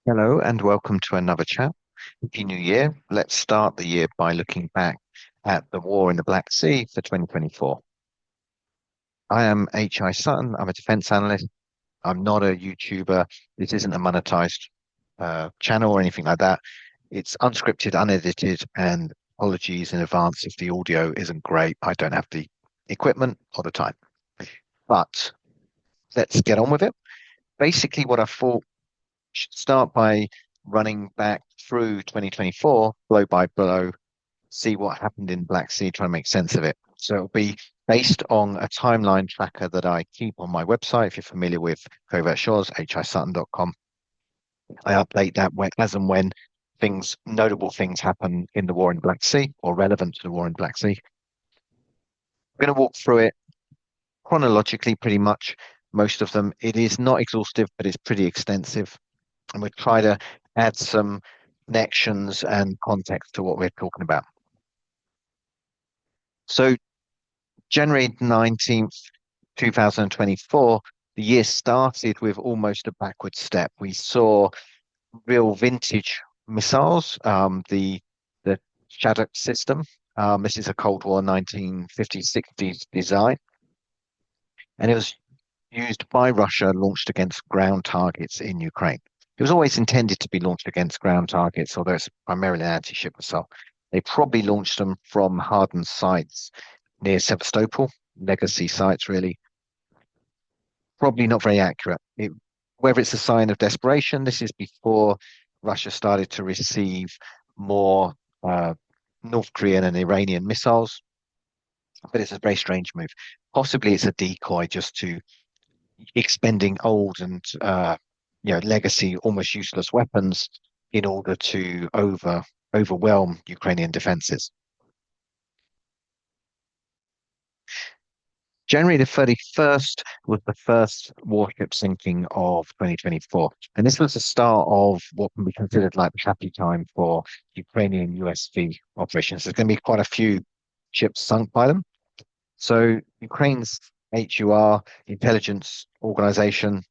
Hello and welcome to another chat. Happy New Year. Let's start the year by looking back at the war in the Black Sea for 2024. I am H.I. Sutton. I'm a defense analyst. I'm not a YouTuber. This isn't a monetized channel or anything like that. It's unscripted, unedited, and apologies in advance if the audio isn't great. I don't have the equipment or the time. But let's get on with it. Basically, what I thought should start by running back through 2024, blow by blow, see what happened in Black Sea, try to make sense of it. So it'll be based on a timeline tracker that I keep on my website. If you're familiar with Covert Shores, hisutton.com, I update that as and when notable things happen in the war in the Black Sea or relevant to the war in the Black Sea. I'm going to walk through it chronologically, pretty much most of them. It is not exhaustive, but it's pretty extensive. And we try to add some connections and context to what we're talking about. So January 19th, 2024, the year started with almost a backward step. We saw real vintage missiles, the Shadow system. This is a Cold War 1950s, 60s design, and it was used by Russia, launched against ground targets in Ukraine. It was always intended to be launched against ground targets, although it's primarily an anti-ship missile. They probably launched them from hardened sites near Sevastopol, legacy sites, really. Probably not very accurate. Whether it's a sign of desperation, this is before Russia started to receive more uh, North Korean and Iranian missiles, but it's a very strange move. Possibly it's a decoy just to expending old and legacy, almost useless weapons in order to overwhelm Ukrainian defenses. January the 31st was the first warship sinking of 2024. And this was the start of what can be considered like the happy time for Ukrainian USV operations. There's going to be quite a few ships sunk by them. So Ukraine's HUR intelligence organization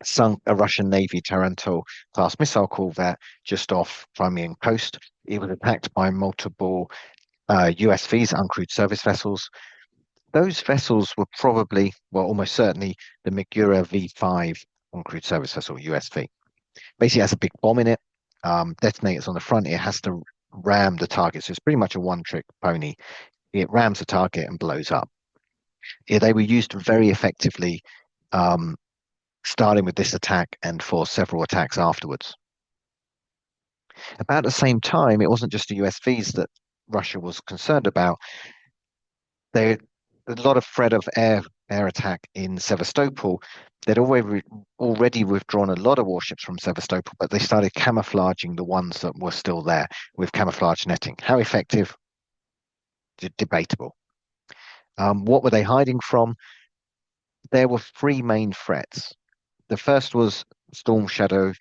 sunk a Russian Navy Taranto class missile corvette just off Crimean coast. It was attacked by multiple USVs, uncrewed surface vessels. Those vessels were probably, well, almost certainly the Magura V5 uncrewed surface vessel, USV. Basically, it has a big bomb in it, detonators on the front. It has to ram the target. So it's pretty much a one-trick pony. It rams the target and blows up. Yeah, they were used very effectively, starting with this attack and for several attacks afterwards. About the same time, it wasn't just the USVs that Russia was concerned about. They a lot of threat of air attack in Sevastopol. They'd already withdrawn a lot of warships from Sevastopol, but they started camouflaging the ones that were still there with camouflage netting. How effective? Debatable. What were they hiding from? There were three main threats. The first was Storm Shadow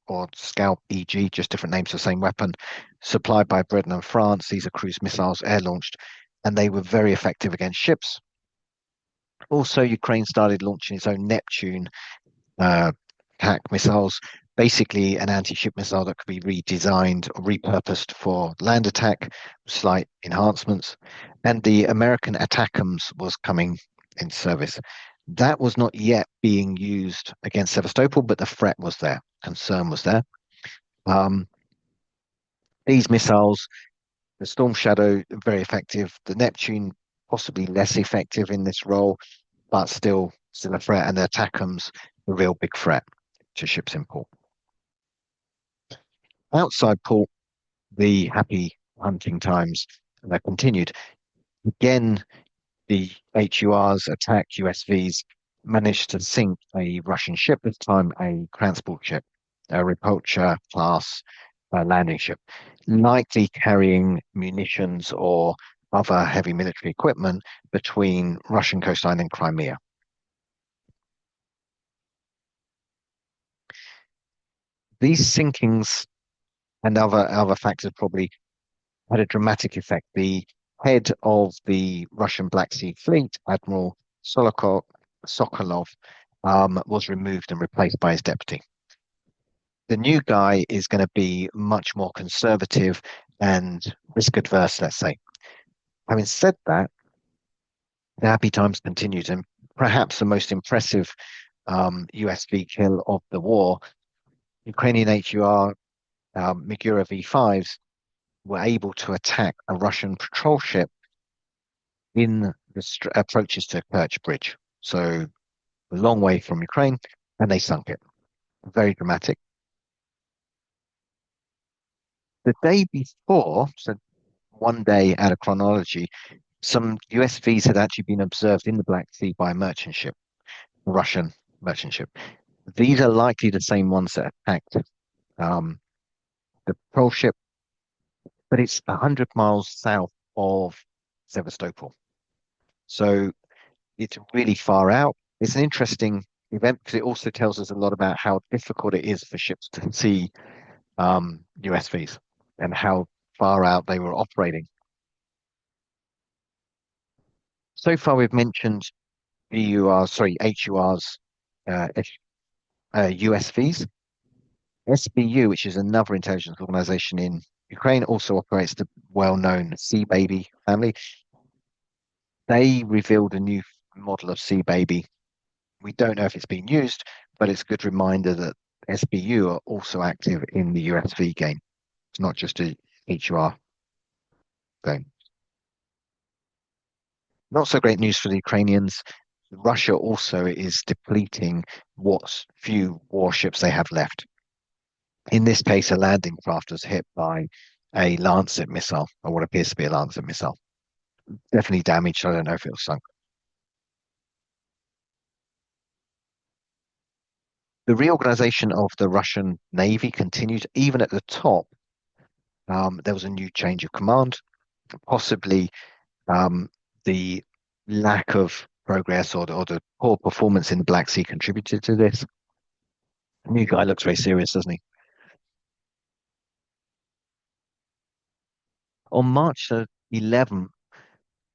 or Scalp EG, just different names for the same weapon, supplied by Britain and France. These are cruise missiles, air launched, and they were very effective against ships. Also, Ukraine started launching its own Neptune attack missiles, basically an anti-ship missile that could be redesigned or repurposed for land attack, slight enhancements. And the American ATACMS was coming in service. That was not yet being used against Sevastopol, but the threat was there, concern was there. Um, these missiles, the Storm Shadow, very effective. The Neptune, possibly less effective in this role, but still a threat. And the ATACMS, the real big threat to ships in port. Outside port, the happy hunting times that continued. Again, the HURs attacked USVs, managed to sink a Russian ship, this time a transport ship, a Repulsor class landing ship, likely carrying munitions or other heavy military equipment between Russian coastline and Crimea. These sinkings and other factors probably had a dramatic effect. The head of the Russian Black Sea Fleet, Admiral Sokolov, was removed and replaced by his deputy. The new guy is going to be much more conservative and risk adverse, let's say. Having said that, the happy times continued, and perhaps the most impressive USV kill of the war, Ukrainian HUR Migura V5s were able to attack a Russian patrol ship in the approaches to Kerch Bridge. So a long way from Ukraine, and they sunk it. Very dramatic. The day before, so one day out of chronology, some USVs had actually been observed in the Black Sea by a merchant ship, a Russian merchant ship. These are likely the same ones that attacked um, the patrol ship, but it's 100 miles south of Sevastopol. So it's really far out. It's an interesting event because it also tells us a lot about how difficult it is for ships to see USVs and how far out they were operating. So far, we've mentioned HURs, uh, USVs. SBU, which is another intelligence organization in Ukraine, also operates the well-known Sea Baby family. They revealed a new model of Sea Baby. We don't know if it's been used, but it's a good reminder that SBU are also active in the USV game. It's not just a HUR game. Not so great news for the Ukrainians. Russia also is depleting what few warships they have left. In this case, a landing craft was hit by a Lancet missile, or what appears to be a Lancet missile. Definitely damaged. I don't know if it was sunk. The reorganization of the Russian Navy continued. Even at the top, there was a new change of command. Possibly um, the lack of progress or the poor performance in the Black Sea contributed to this. The new guy looks very serious, doesn't he? On March 11th,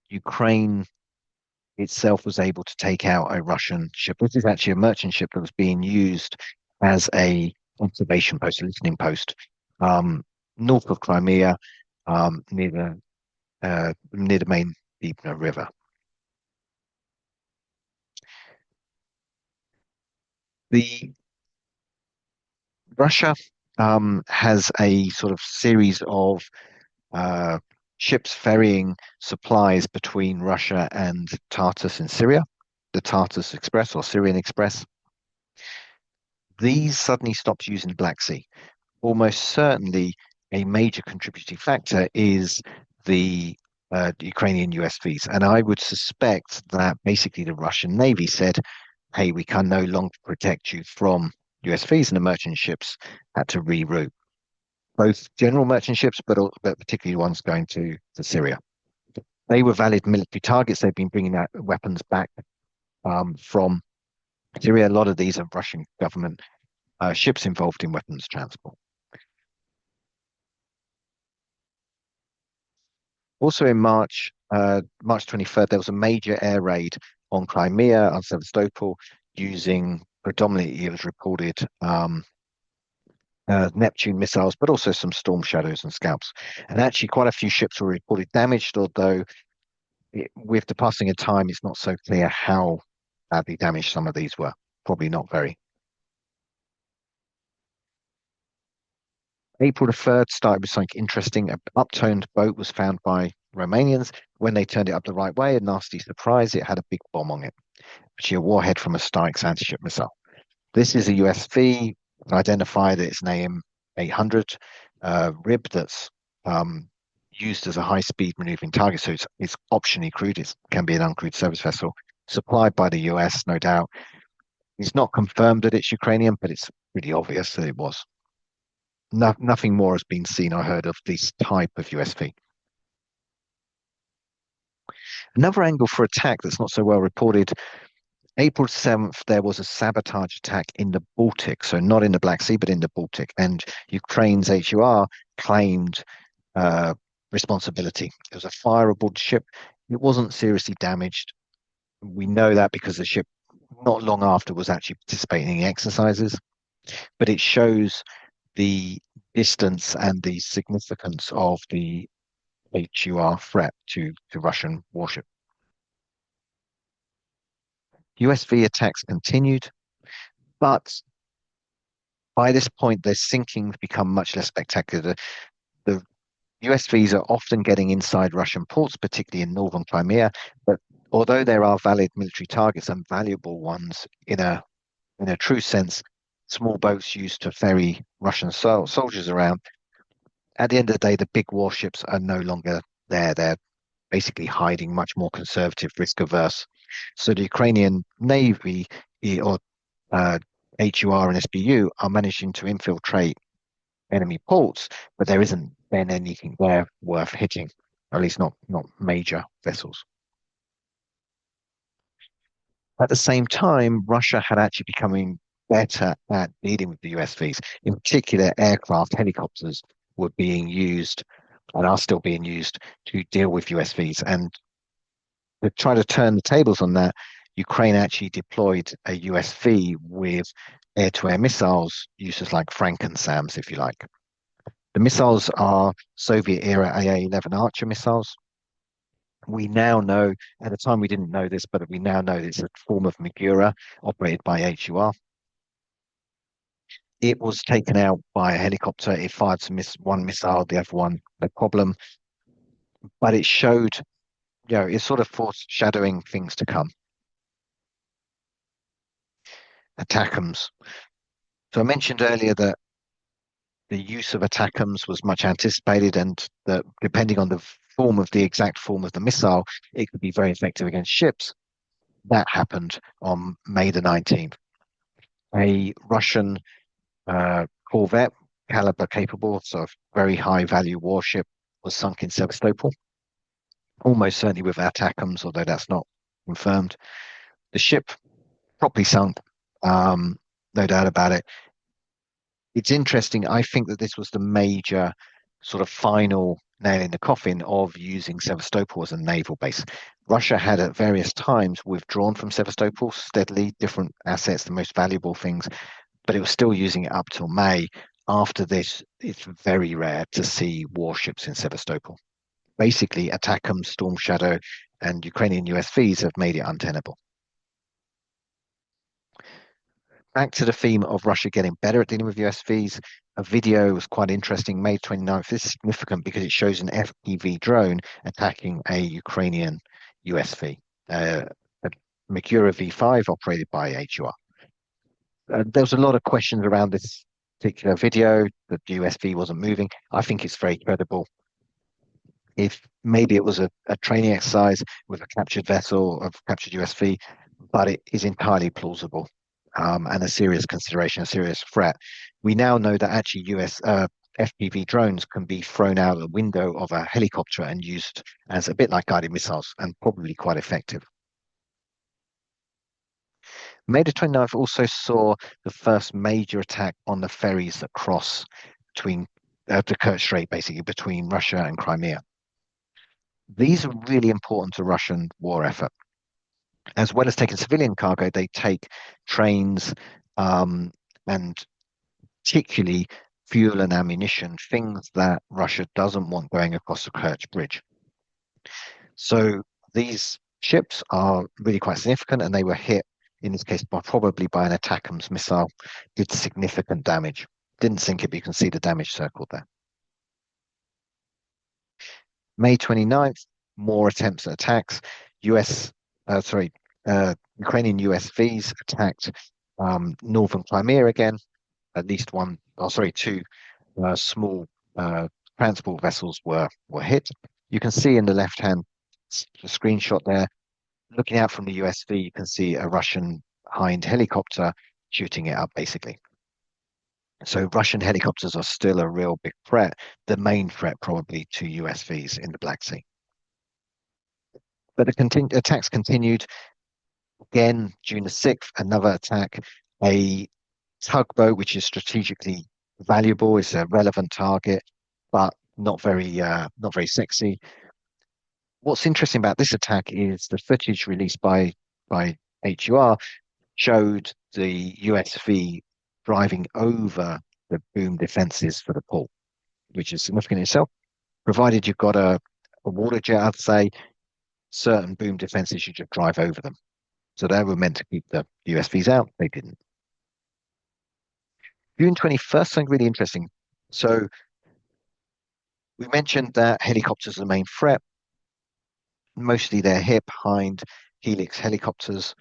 Ukraine itself was able to take out a Russian ship. This is actually a merchant ship that was being used as a observation post, a listening post, um, north of Crimea, near the main Dnieper River. The Russia has a sort of series of uh, ships ferrying supplies between Russia and Tartus in Syria, the Tartus Express or Syrian Express. These suddenly stopped using the Black Sea. Almost certainly a major contributing factor is the Ukrainian USVs. And I would suspect that basically the Russian Navy said, hey, we can no longer protect you from USVs, and the merchant ships had to reroute both general merchant ships, but particularly ones going to Syria. They were valid military targets. They've been bringing out weapons back from Syria. A lot of these are Russian government ships involved in weapons transport. Also in March 23rd, there was a major air raid on Crimea, on Sevastopol, using predominantly, it was reported, Neptune missiles, but also some Storm Shadows and Scalps. And actually, quite a few ships were reported damaged, although with the passing of time, it's not so clear how badly damaged some of these were. Probably not very. April the 3rd started with something interesting. An upturned boat was found by Romanians. When they turned it up the right way, a nasty surprise, it had a big bomb on it, actually a warhead from a Starix anti-ship missile. This is a USV, identified that it's an AM 800 rib that's used as a high-speed maneuvering target. So it's optionally crewed. It can be an uncrewed service vessel supplied by the US, no doubt. It's not confirmed that it's Ukrainian, but it's pretty obvious that it was. Nothing more has been seen or heard of this type of USV. Another angle for attack that's not so well reported. April 7th, there was a sabotage attack in the Baltic. So not in the Black Sea, but in the Baltic. And Ukraine's HUR claimed responsibility. It was a fire aboard the ship. It wasn't seriously damaged. We know that because the ship, not long after, was actually participating in the exercises. But it shows, the distance and the significance of the HUR threat to Russian warship. USV attacks continued, but by this point, their sinkings become much less spectacular. The USVs are often getting inside Russian ports, particularly in northern Crimea. But although there are valid military targets and valuable ones in a true sense, small boats used to ferry Russian soldiers around, at the end of the day, the big warships are no longer there. They're basically hiding, much more conservative, risk averse. So the Ukrainian Navy or uh, HUR and SBU are managing to infiltrate enemy ports, but there isn't then anything there worth hitting, or at least not major vessels. At the same time, Russia had actually becoming better at dealing with the USVs. In particular, aircraft, helicopters were being used and are still being used to deal with USVs. And to try to turn the tables on that, Ukraine actually deployed a USV with air-to-air missiles, uses like Frankensams, if you like. The missiles are Soviet-era AA-11 Archer missiles. We now know, at the time we didn't know this, but we now know it's a form of Magura operated by HUR. It was taken out by a helicopter. It fired one missile, the other one, no problem. But it showed, it's sort of foreshadowing things to come. ATACMS. So I mentioned earlier that the use of ATACMS was much anticipated, and that depending on the exact form of the missile, it could be very effective against ships. That happened on May the 19th. A Russian corvette, caliber capable, so a very high value warship, was sunk in Sevastopol, almost certainly with ATACMS, although that's not confirmed. The ship properly sunk, no doubt about it. It's interesting. I think that this was the major sort of final nail in the coffin of using Sevastopol as a naval base. Russia had at various times withdrawn from Sevastopol steadily, different assets, the most valuable things, but it was still using it up till May. After this, it's very rare to see warships in Sevastopol. Basically, ATACMS, Storm Shadow, and Ukrainian USVs have made it untenable. Back to the theme of Russia getting better at dealing with USVs, a video was quite interesting, May 29th. This is significant because it shows an FPV drone attacking a Ukrainian USV, a Magura V5 operated by HUR. There was a lot of questions around this particular video that the USV wasn't moving. I think it's very credible. If maybe it was a training exercise with a captured vessel, a captured USV, but it is entirely plausible and a serious consideration, a serious threat. We now know that actually US FPV drones can be thrown out the window of a helicopter and used as a bit like guided missiles and probably quite effective. May the 29th also saw the first major attack on the ferries that cross between the Kerch Strait, basically between Russia and Crimea. These are really important to Russian war effort. As well as taking civilian cargo, they take trains and particularly fuel and ammunition, things that Russia doesn't want going across the Kerch Bridge. So these ships are really quite significant, and they were hit, in this case, probably by an ATACMS missile, did significant damage. Didn't sink it, but you can see the damage circled there. May 29th, more attempts at attacks. Ukrainian USVs attacked northern Crimea again. At least two small transport vessels were hit. You can see in the left-hand screenshot there, looking out from the USV, you can see a Russian Hind helicopter shooting it up, basically. So Russian helicopters are still a real big threat, the main threat probably to USVs in the Black Sea. But the attacks continued. Again, June the 6th, another attack. A tugboat, which is strategically valuable, is a relevant target, but not very sexy. What's interesting about this attack is the footage released by HUR showed the USV driving over the boom defenses for the port, which is significant in itself. Provided you've got a water jet, I'd say certain boom defenses, you just drive over them. So they were meant to keep the USVs out. They didn't. June 21st, something really interesting. So we mentioned that helicopters are the main threat. Mostly they're here behind Helix helicopters.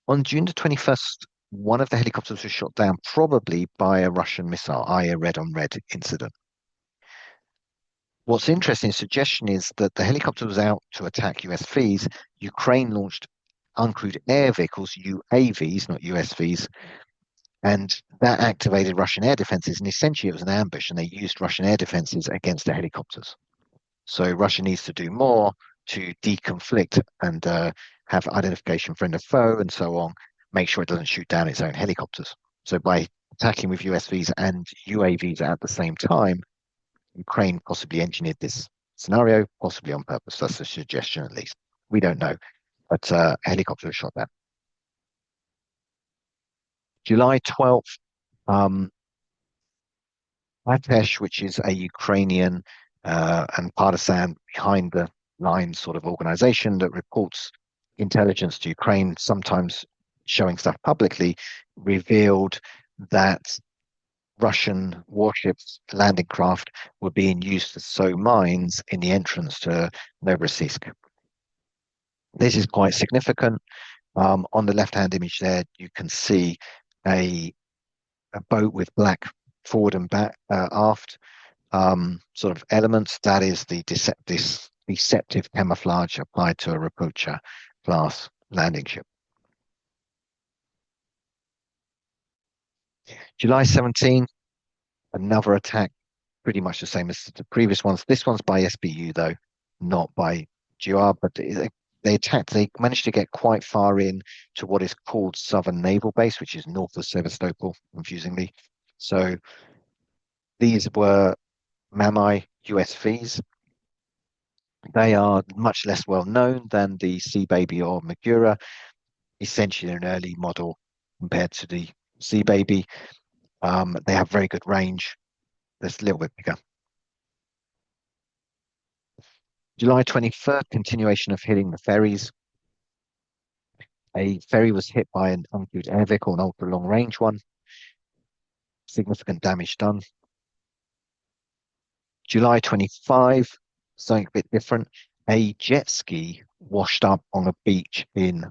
On June the 21st, one of the helicopters was shot down, probably by a Russian missile, i.e. a red on red incident. What's interesting suggestion is that the helicopter was out to attack USVs. Ukraine launched uncrewed air vehicles, UAVs, not USVs, and that activated Russian air defenses. And essentially, it was an ambush, and they used Russian air defenses against the helicopters. So Russia needs to do more to deconflict and have identification friend or foe and so on, make sure it doesn't shoot down its own helicopters. So by attacking with USVs and UAVs at the same time, Ukraine possibly engineered this scenario, possibly on purpose. That's a suggestion, at least. We don't know, but a helicopter was shot down. July 12th, um, Atesh, which is a Ukrainian and partisan behind the lines sort of organization that reports intelligence to Ukraine, sometimes showing stuff publicly, revealed that Russian warships, landing craft, were being used to sow mines in the entrance to Novorossiysk. This is quite significant. On the left-hand image there, you can see a, a boat with black forward and back aft sort of elements. That is the deceptive camouflage applied to a Rapocha class landing ship. July 17, another attack, pretty much the same as the previous ones. This one's by SBU though, not by GR, but they managed to get quite far in to what is called Southern Naval Base, which is north of Sevastopol, confusingly. So these were Mamai USVs. They are much less well known than the Sea Baby or Magura. Essentially, they're an early model compared to the Sea Baby. They have very good range. They're a little bit bigger. July 23rd, continuation of hitting the ferries. A ferry was hit by an uncrewed air vehicle, an ultra long range one. Significant damage done. July 25, something a bit different. A jet ski washed up on a beach in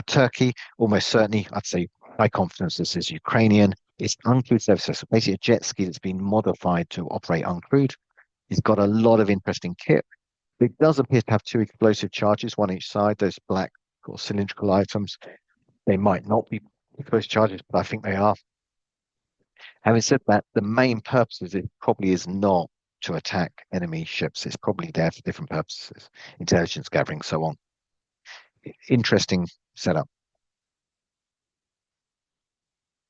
Turkey. Almost certainly, I'd say high confidence this is Ukrainian. It's uncrewed services. So basically a jet ski that's been modified to operate uncrewed. It's got a lot of interesting kit. It does appear to have two explosive charges, one each side, those black or cylindrical items. They might not be explosive charges, but I think they are. Having said that, the main purpose of it probably is not to attack enemy ships. It's probably there for different purposes, intelligence gathering, so on. Interesting setup.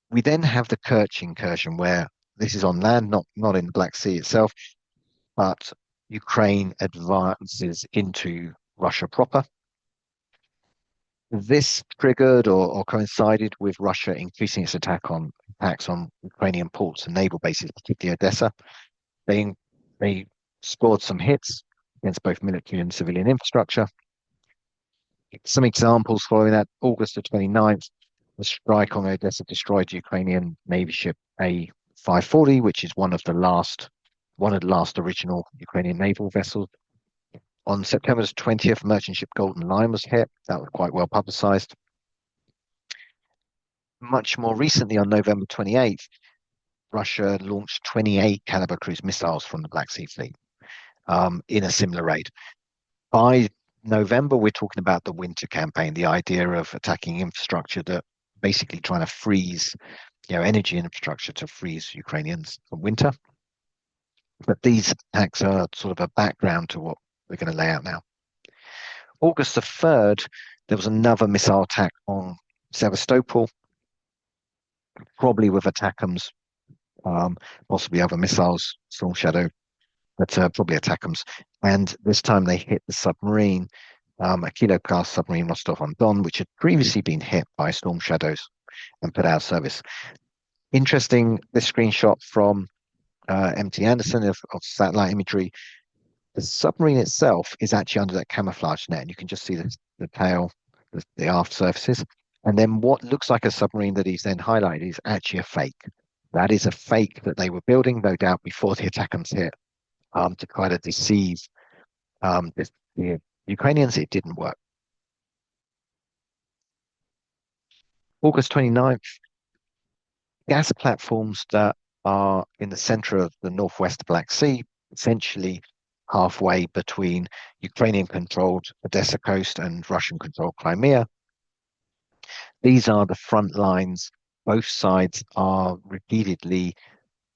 We then have the Kerch incursion, where this is on land, not in the Black Sea itself, but Ukraine advances into Russia proper. This triggered or coincided with Russia increasing its attacks on Ukrainian ports and naval bases, particularly Odessa. They scored some hits against both military and civilian infrastructure. Some examples following that: August the 29th, the strike on Odessa destroyed Ukrainian Navy ship A540, which is one of the last original Ukrainian naval vessels. On September 20th, merchant ship Golden Lion was hit. That was quite well publicized. Much more recently, on November 28th, Russia launched 28 caliber cruise missiles from the Black Sea Fleet in a similar raid. By November, we're talking about the winter campaign, the idea of attacking infrastructure, that basically trying to freeze, energy infrastructure to freeze Ukrainians for winter. But these attacks are sort of a background to what we're going to lay out now. August the 3rd, there was another missile attack on Sevastopol, probably with ATACMS, possibly other missiles, Storm Shadow, but probably ATACMS. And this time they hit the submarine, a Kilo-class submarine Rostov-on-Don, which had previously been hit by Storm Shadows and put out of service. Interesting, this screenshot from MT Anderson of satellite imagery. The submarine itself is actually under that camouflage net, and you can just see the tail, the aft surfaces. And then what looks like a submarine that he's then highlighted is actually a fake. That is a fake that they were building, no doubt, before the attackers hit, to kind of deceive the Ukrainians. It didn't work. August 29th, gas platforms that are in the center of the northwest Black Sea, essentially halfway between Ukrainian-controlled Odessa coast and Russian-controlled Crimea. These are the front lines. Both sides are repeatedly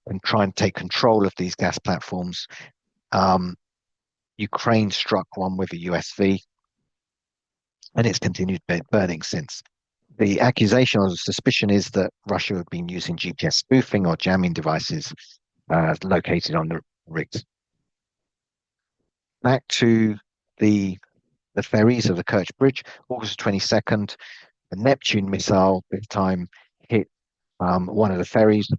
and trying to take control of these gas platforms. Um, Ukraine struck one with a USV, and it's continued burning since. The accusation or the suspicion is that Russia had been using GPS spoofing or jamming devices located on the rigs. Back to the the ferries of the Kerch Bridge, August 22nd, a Neptune missile this time hit one of the ferries.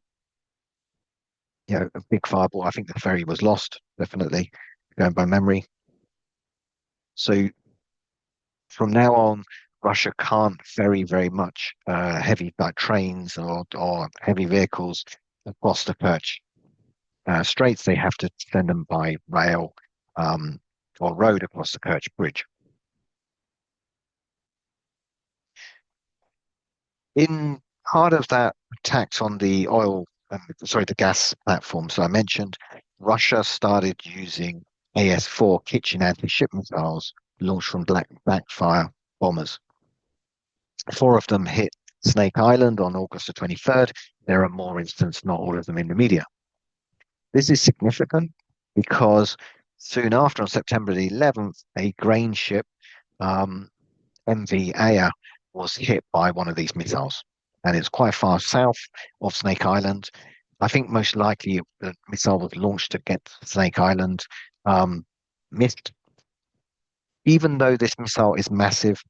You know, a big fireball. I think the ferry was lost, definitely, going by memory. So from now on, Russia can't ferry very much heavy like trains or heavy vehicles across the Kerch Straits. They have to send them by rail um, or road across the Kerch Bridge. In part of that tax on the the gas platforms that I mentioned, Russia started using AS-4 kitchen anti-ship missiles launched from backfire bombers. Four of them hit Snake Island on August the 23rd. There are more instances, not all of them in the media. This is significant because soon after, on September the 11th, a grain ship, MV Aya, was hit by one of these missiles. And it's quite far south of Snake Island. I think most likely the missile was launched against Snake Island, missed. Even though this missile is massive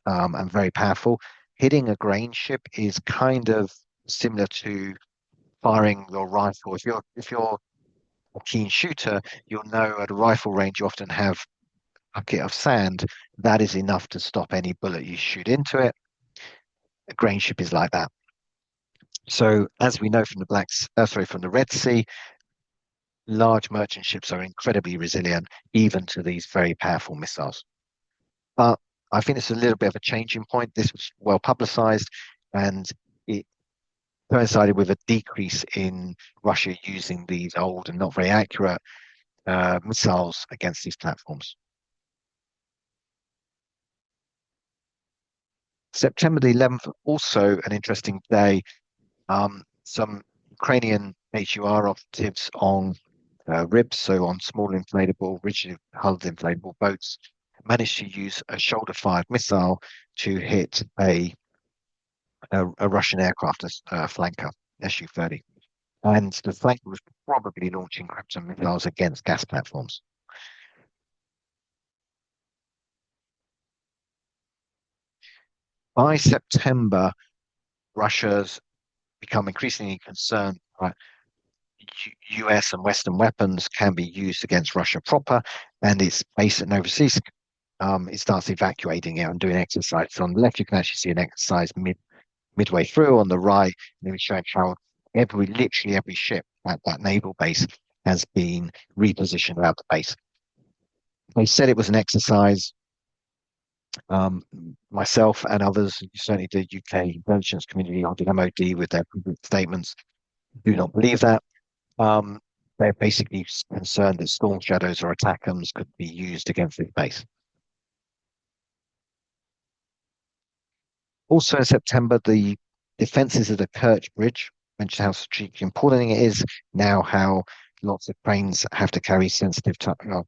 and very powerful, hitting a grain ship is kind of similar to firing your rifle. If you're a keen shooter, you'll know at a rifle range you often have a bucket of sand. That is enough to stop any bullet you shoot into it. A grain ship is like that. So as we know from from the Red Sea, large merchant ships are incredibly resilient, even to these very powerful missiles. But I think it's a little bit of a changing point. This was well publicized, and it coincided with a decrease in Russia using these old and not very accurate missiles against these platforms. September the 11th, also an interesting day. Some Ukrainian HUR operatives on ribs, so on small inflatable, rigid hulled inflatable boats, managed to use a shoulder-fired missile to hit a Russian aircraft, flanker, Su-30. And the flanker was probably launching Krypton missiles against gas platforms. By September, Russia's become increasingly concerned that US and Western weapons can be used against Russia proper, and its base at Novosibirsk, it starts evacuating it and doing exercises. On the left, you can actually see an exercise midway through. On the right, and we showing how literally every ship at that naval base has been repositioned around the base. They said it was an exercise. Um, Myself and others, certainly the UK intelligence community or the MOD with their statements, do not believe that. Um, they're basically concerned that storm shadows or ATACMS could be used against this base. Also in September, the defences of the Kerch Bridge, mentioned how strategically important it is, now how lots of planes have to carry sensitive,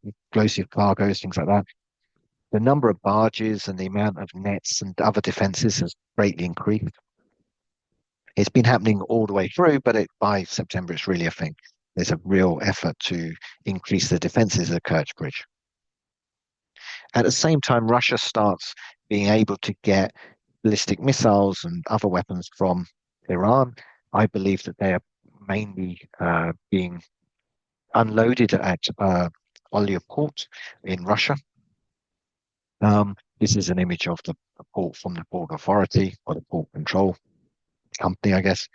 explosive cargoes, things like that. The number of barges and the amount of nets and other defences has greatly increased. It's been happening all the way through, but by September, it's really a thing. There's a real effort to increase the defences of the Kerch Bridge. At the same time, Russia starts being able to get ballistic missiles and other weapons from Iran. I believe that they are mainly being unloaded at Olyoport in Russia. This is an image of the port from the Port Authority or the Port Control Company, I guess.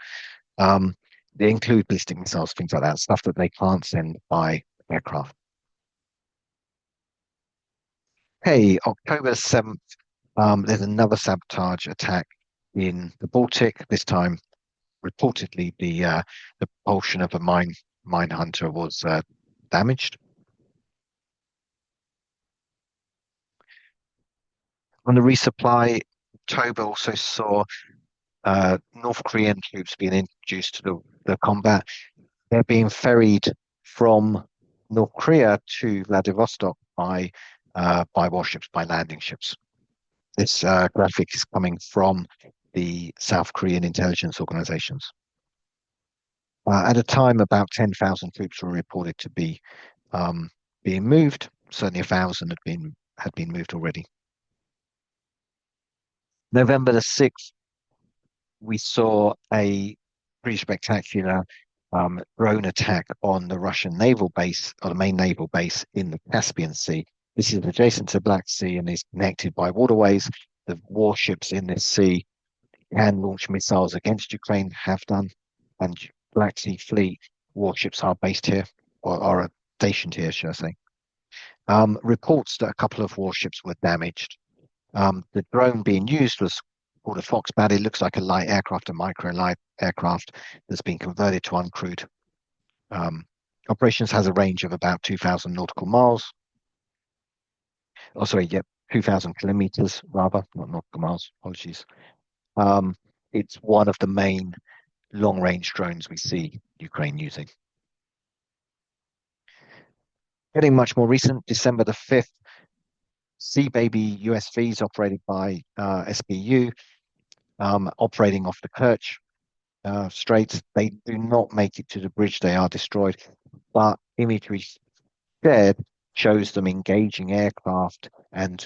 Um, they include ballistic missiles, things like that, stuff that they can't send by aircraft. Hey, October 7th, there's another sabotage attack in the Baltic. This time, reportedly, the propulsion of a mine hunter was damaged. On the resupply, October also saw North Korean troops being introduced to the combat. They're being ferried from North Korea to Vladivostok by warships, by landing ships. This graphic is coming from the South Korean intelligence organizations. At a time, about 10,000 troops were reported to be being moved. Certainly, 1,000 had been moved already. November the 6th, we saw a pretty spectacular drone attack on the Russian naval base, or the main naval base in the Caspian Sea. This is adjacent to the Black Sea and is connected by waterways. The warships in this sea can launch missiles against Ukraine, have done, and Black Sea Fleet warships are based here, or are stationed here, should I say. Reports that a couple of warships were damaged. The drone being used was called a Foxbat. It looks like a light aircraft, a micro light aircraft that's been converted to uncrewed. Um, Operations has a range of about 2,000 nautical miles. Oh, sorry, yeah, 2,000 kilometers rather, not nautical miles. Apologies. Um, it's one of the main long-range drones we see Ukraine using. Getting much more recent, December the 5th, Sea Baby USVs operated by SBU, operating off the Kerch Straits. They do not make it to the bridge, they are destroyed. But imagery shared shows them engaging aircraft and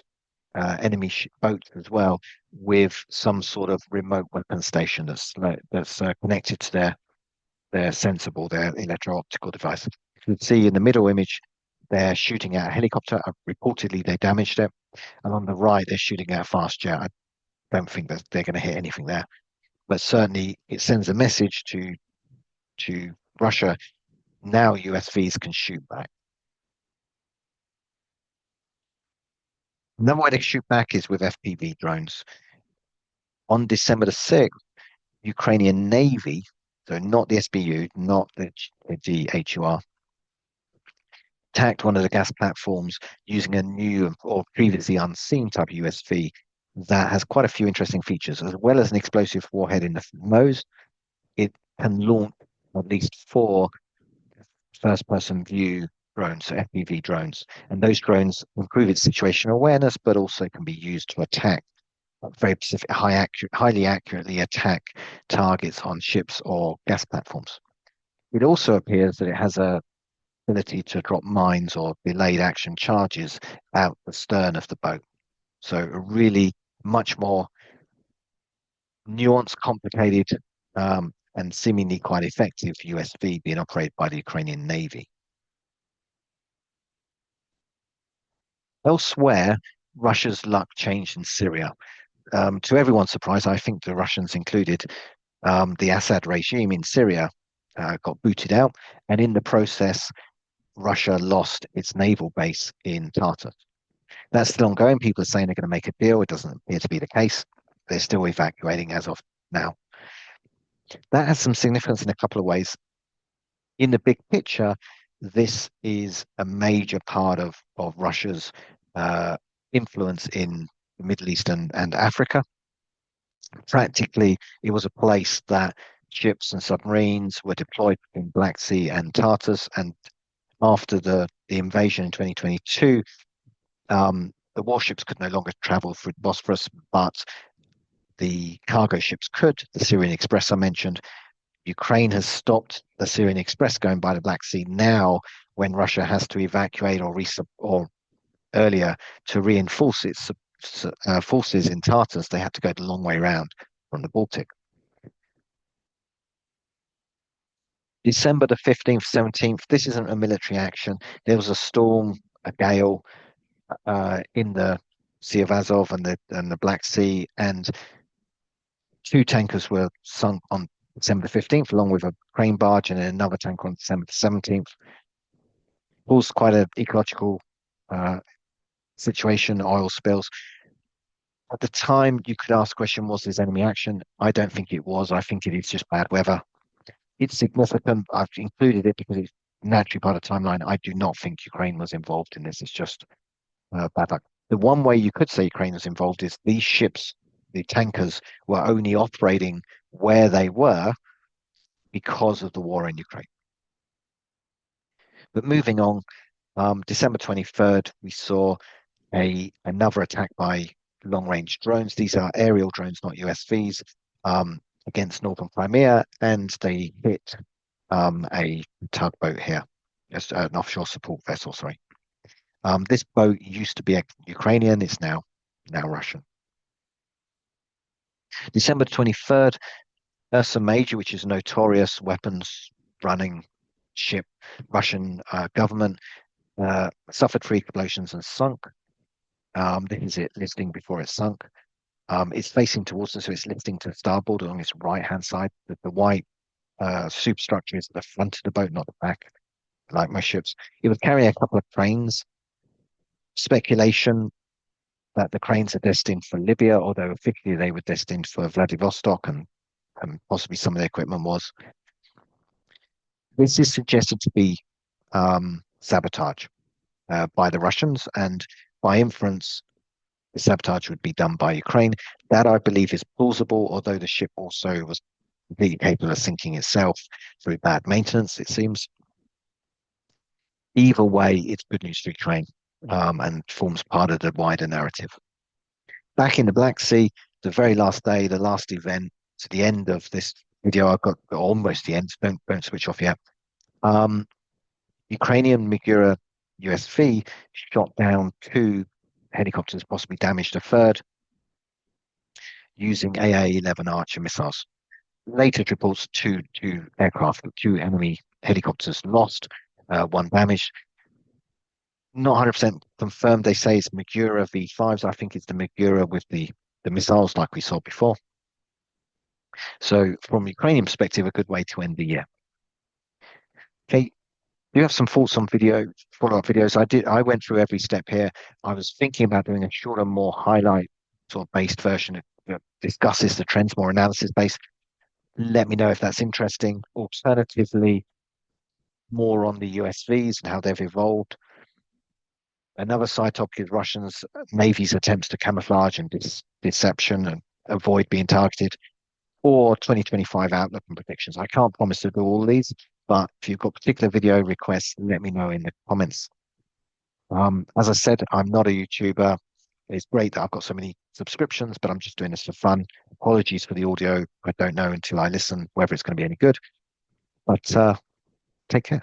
enemy boats as well with some sort of remote weapon station that's connected to their sensible, their electro-optical device. You can see in the middle image, they're shooting at a helicopter. Reportedly, they damaged it. And on the right, they're shooting at a fast jet. I don't think that they're going to hit anything there. But certainly, it sends a message to Russia. Now USVs can shoot back. Another way they shoot back is with FPV drones. On December the 6th, Ukrainian Navy, so not the SBU, not the HUR, attacked one of the gas platforms using a new or previously unseen type of USV that has quite a few interesting features. As well as an explosive warhead in the nose, it can launch at least four first-person view drones, so FPV drones. And those drones improve its situational awareness, but also can be used to attack very specific, highly accurately attack targets on ships or gas platforms. It also appears that it has a ability to drop mines or delayed action charges out the stern of the boat. So a really much more nuanced, complicated, and seemingly quite effective USV being operated by the Ukrainian Navy. Elsewhere, Russia's luck changed in Syria. To everyone's surprise, I think the Russians included, the Assad regime in Syria got booted out, and in the process, Russia lost its naval base in Tartus. That's still ongoing. People are saying they're going to make a deal. It doesn't appear to be the case. They're still evacuating as of now. That has some significance in a couple of ways. In the big picture, this is a major part of Russia's influence in the Middle East and Africa. Practically, it was a place that ships and submarines were deployed in Black Sea and Tartus. And after the invasion in 2022, the warships could no longer travel through the Bosphorus, but the cargo ships could. The Syrian Express I mentioned. Ukraine has stopped the Syrian Express going by the Black Sea. Now, when Russia has to evacuate or earlier to reinforce its forces in Tartus, they had to go the long way around from the Baltic. December the 15th, 17th. This isn't a military action. There was a storm, a gale in the Sea of Azov and the Black Sea, and two tankers were sunk on December the 15th, along with a crane barge and then another tanker on December the 17th. Caused quite an ecological uh, situation, oil spills. At the time, you could ask the question, was this enemy action? I don't think it was. I think it is just bad weather. It's significant. I've included it because it's naturally part of the timeline. I do not think Ukraine was involved in this. It's just bad luck. The one way you could say Ukraine was involved is these ships, the tankers, were only operating where they were because of the war in Ukraine. But moving on, December 23rd, we saw another attack by long-range drones. These are aerial drones, not USVs, against northern Crimea, and they hit a tugboat here, just an offshore support vessel. Sorry, this boat used to be Ukrainian. It's now Russian. December 23rd, Ursa Major, which is a notorious weapons running ship, Russian government, suffered three explosions and sunk. This is it listing before it sunk. It's facing towards us, so it's listing to starboard on its right-hand side. The white superstructure is at the front of the boat, not the back, like most ships. It was carrying a couple of cranes. Speculation that the cranes are destined for Libya, although officially they were destined for Vladivostok, and possibly some of the equipment was. This is suggested to be sabotage by the Russians, and by inference, the sabotage would be done by Ukraine. That I believe is plausible, although the ship also was completely capable of sinking itself through bad maintenance, it seems. Either way, it's good news for Ukraine, and forms part of the wider narrative. Back in the Black Sea, the very last day, the last event, to the end of this video, I've got almost the end. Don't switch off yet. Ukrainian Migura USV shot down two helicopters, possibly damaged a third, using AA-11 Archer missiles. Later reports two aircraft, two enemy helicopters lost, one damaged. Not 100% confirmed. They say it's Migura V5s. I think it's the Migura with the missiles like we saw before. So from Ukrainian perspective, a good way to end the year. Okay, do you have some thoughts on follow-up videos? I went through every step here. I was thinking about doing a shorter, more highlight sort of based version that discusses the trends, more analysis based. Let me know if that's interesting. Alternatively, more on the USVs and how they've evolved. Another side topic is Russians' Navy's attempts to camouflage and deception and avoid being targeted, or 2025 outlook and predictions. I can't promise to do all these, but if you've got particular video requests, let me know in the comments. As I said, I'm not a YouTuber. It's great that I've got so many subscriptions, but I'm just doing this for fun. Apologies for the audio. I don't know until I listen whether it's going to be any good. But take care.